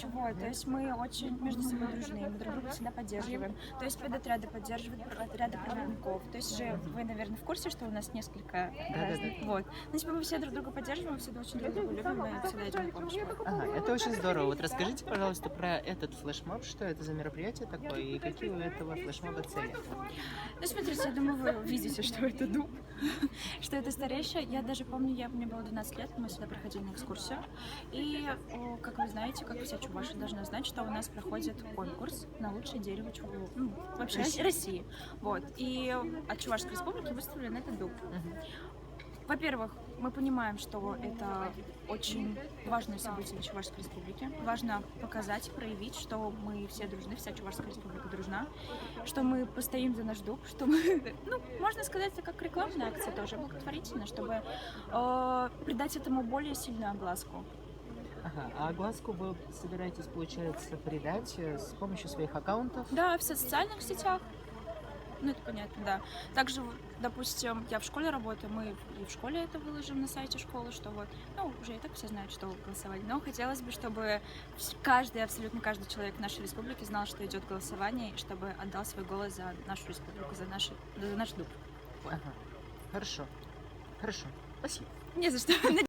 ключевое. То есть мы очень между собой дружны, мы друг друга всегда поддерживаем. То есть педотряды поддерживают отряды проводников. То есть же вы, наверное, в курсе, что у нас несколько разных. Да-да-да. Вот. Ну, типа, мы все друг друга поддерживаем, всегда очень друг друга любим, мы всегда идем на помощь. Ага, это очень здорово. Вот расскажите, пожалуйста, про этот флешмоб, что это за мероприятие такое и какие у этого флешмоба цели? Ну, смотрите, я думаю, вы видите, что это дуб, что это старейшее. Я даже помню, мне было 12 лет, мы сюда проходили на экскурсию. И, как вы знаете, как все чуваши должны знать, что у нас проходит конкурс на лучшее дерево вообще России. Вот. И от Чувашской республики выставлен этот дуб. Во-первых, мы понимаем, что это очень важное событие для Чувашской республики. Важно показать, проявить, что мы все дружны, вся Чувашская республика дружна, что мы постоим за наш дуб, что мы, можно сказать, это как рекламная акция тоже, благотворительная, чтобы придать этому более сильную огласку. Ага, а огласку вы собираетесь, получается, придать с помощью своих аккаунтов? Да, в социальных сетях. Ну, это понятно, да. Также, допустим, я в школе работаю, мы и в школе это выложим на сайте школы, что вот, уже и так все знают, что голосовать. Но хотелось бы, чтобы абсолютно каждый человек в нашей республике знал, что идет голосование, и чтобы отдал свой голос за нашу республику, за наш дуб. Ага, хорошо. Хорошо, спасибо. Не за что.